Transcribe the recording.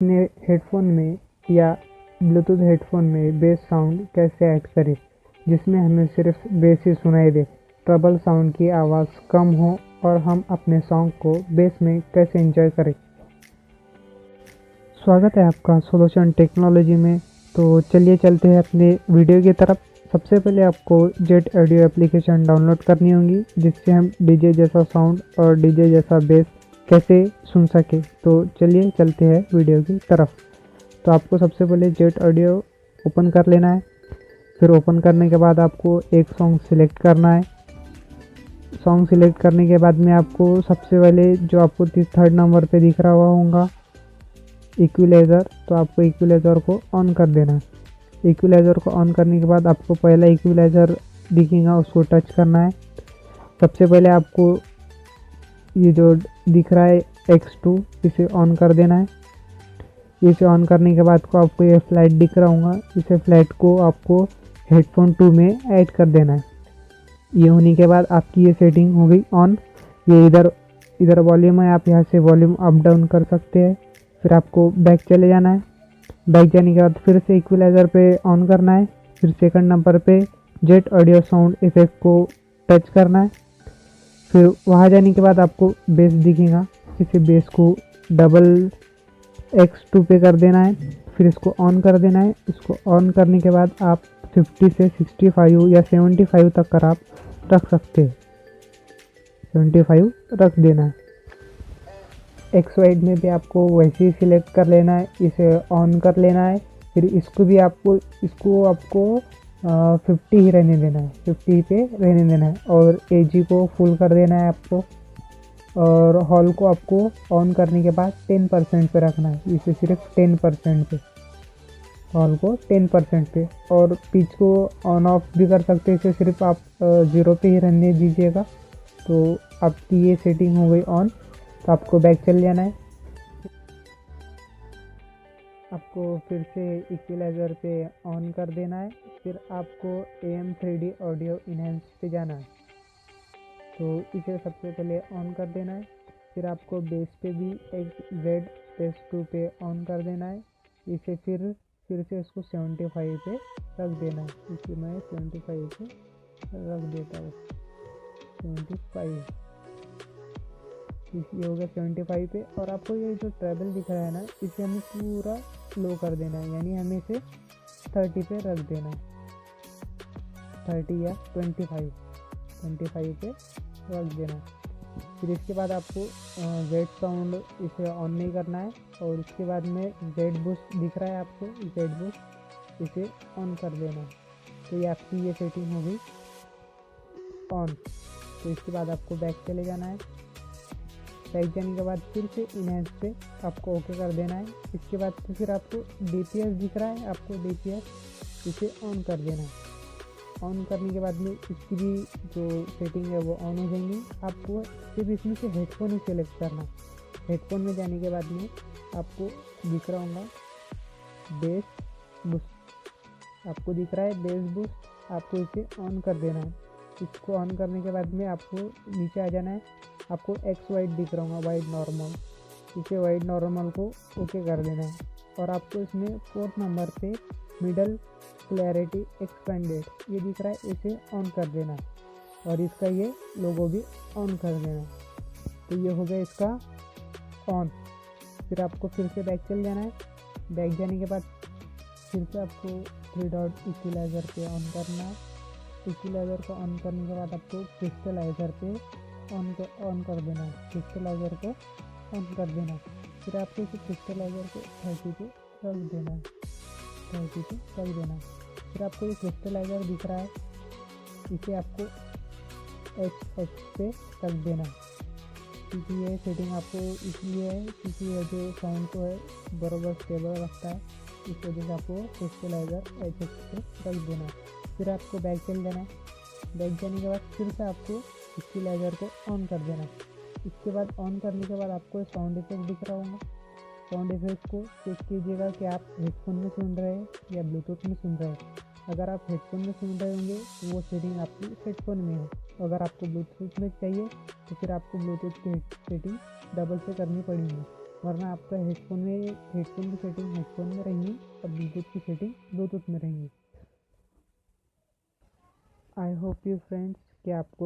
अपने हेडफोन में या ब्लूटूथ हेडफोन में बेस साउंड कैसे ऐड करें जिसमें हमें सिर्फ बेस ही सुनाई दे, ट्रबल साउंड की आवाज़ कम हो और हम अपने सॉन्ग को बेस में कैसे एंजॉय करें। स्वागत है आपका सोल्यूशन टेक्नोलॉजी में। तो चलिए चलते हैं अपने वीडियो की तरफ। सबसे पहले आपको जेट ऑडियो एप्लीकेशन डाउनलोड करनी होगी जिससे हम डीजे जैसा साउंड और डीजे जैसा बेस कैसे सुन सके। तो चलिए चलते हैं वीडियो की तरफ। तो आपको सबसे पहले जेट ऑडियो ओपन कर लेना है। फिर ओपन करने के बाद आपको एक सॉन्ग सिलेक्ट करना है। सॉन्ग सिलेक्ट करने के बाद में आपको सबसे पहले जो आपको थर्ड नंबर पे दिख रहा हुआ होगा इक्विलाइज़र, तो आपको इक्विलाइज़र को ऑन कर देना है। इक्विलाइज़र को ऑन करने के बाद आपको पहला इक्विलाइज़र दिखेगा उसको टच करना है। सबसे पहले आपको ये जो दिख रहा है X2 इसे ऑन कर देना है। इसे ऑन करने के बाद को आपको ये फ्लैट दिख रहा होगा, इसे फ्लैट को आपको हेडफोन 2 में ऐड कर देना है। ये होने के बाद आपकी ये सेटिंग हो गई ऑन। ये इधर वॉल्यूम है, आप यहाँ से वॉल्यूम अप डाउन कर सकते हैं। फिर आपको बैक चले जाना है। बैक जाने के बाद फिर से इक्विलाइज़र पे ऑन करना है। फिर सेकंड नंबर पे जेट ऑडियो साउंड इफेक्ट को टच करना है। फिर वहाँ जाने के बाद आपको बेस दिखेगा, इसे बेस को डबल X2 पे कर देना है। फिर इसको ऑन कर देना है। इसको ऑन करने के बाद आप 50 से 65 या 75 तक कर आप रख सकते हैं। 75 रख देना है। एक्स वाइड में भी आपको वैसे ही सिलेक्ट कर लेना है, इसे ऑन कर लेना है। फिर इसको आपको 50 ही रहने देना है, 50 पे रहने देना है। और एजी को फुल कर देना है आपको। और हॉल को आपको ऑन करने के बाद 10% पे रखना है, इसे सिर्फ 10% पे, हॉल को 10% पे। और पिच को ऑन ऑफ भी कर सकते हैं, इसे सिर्फ आप 0 पे ही रहने दीजिएगा। तो आपकी ये सेटिंग हो गई ऑन। तो आपको बैक चल जाना है। आपको फिर से इक्विलाइज़र पे ऑन कर देना है। फिर आपको AM3D ऑडियो इनहेंस पे जाना है। तो इसे सबसे पहले ऑन कर देना है। फिर आपको बेस पे भी एक Z-2 पे ऑन कर देना है। इसे फिर से इसको 75 पे रख देना है। इसे मैं 75 पे रख देता हूँ। 75 ये हो गया 75 पे। और आपको ये जो ट्रेबल दिख रहा है ना, इसे हमें पूरा लो कर देना है, यानी हमें इसे 30 पे रख देना है। 30 या 25 पे रख देना है। फिर इसके बाद आपको जेड साउंड इसे ऑन नहीं करना है। और उसके बाद में जेड बूस्ट दिख रहा है आपको, जेड बूस्ट इसे ऑन कर देना है। तो ये आपकी ये सेटिंग हो गई ऑन। तो इसके बाद आपको बैक चले जाना है। बैक जाने के बाद फिर से इनहेंस पे आपको ओके कर देना है। इसके बाद तो फिर आपको DPS दिख रहा है, आपको DPS इसे ऑन कर देना है। ऑन करने के बाद में इसकी भी जो सेटिंग है वो ऑन हो जाएंगी। आपको सिर्फ इसमें से हेडफोन ही सिलेक्ट करना है। हेडफोन में जाने के बाद में आपको दिख रहा होगा बेस बूस्ट, आपको दिख रहा है बेस बूस्ट, आपको इसे ऑन कर देना है। इसको ऑन करने के बाद में आपको नीचे आ जाना है। आपको एक्स वाइड दिख रहा होगा, वाइड नॉर्मल, इसे वाइड नॉर्मल को ओके कर देना है। और आपको इसमें 4th नंबर पे मिडल क्लैरिटी एक्सपेंडेड ये दिख रहा है, इसे ऑन कर देना है। और इसका ये लोगो भी ऑन कर देना है। तो ये हो गया इसका ऑन। फिर आपको फिर से बैक चल जाना है। बैक जाने के बाद फिर से आपको 3 डॉट इक्विलाइज़र पे ऑन करना है। इक्विलाइज़र को ऑन करने के बाद आपको क्रिस्टलाइज़र पे ऑन कर देना है। क्रिस्टलाइज़र को ऑन कर देना है। फिर आपको इसे क्रिस्टलाइज़र को 30 पे रख देना है, 30 पे रख देना है। फिर आपको ये क्रिस्टलाइज़र दिख रहा है, इसे आपको HH पे रख देना है। क्योंकि ये सेटिंग आपको इसलिए है क्योंकि ये जो साउंड को है बराबर स्टेबल रखता है, इस वजह से आपको क्रिस्टलाइज़र HH पे रख देना है। फिर आपको बैक चल जाना है। बैक जाने के बाद फिर से आपको इक्विलाइज़र को ऑन कर देना है। इसके बाद ऑन करने के बाद आपको साउंड इफेक्ट दिख रहा होगा। साउंड इफेक्ट को चेक कीजिएगा कि आप हेडफोन में सुन रहे हैं या ब्लूटूथ में सुन रहे हैं। अगर आप हेडफोन में सुन रहे होंगे तो वो सेटिंग आपकी हेडफोन में है। अगर आपको ब्लूटूथ में चाहिए तो फिर आपको ब्लूटूथ की सेटिंग डबल से करनी पड़ेगी, वरना आपका हेडफोन की सेटिंग हेडफोन में रहेंगी और ब्लूटूथ की सेटिंग ब्लूटूथ में रहेंगी। आई होप यू फ्रेंड्स कि आपको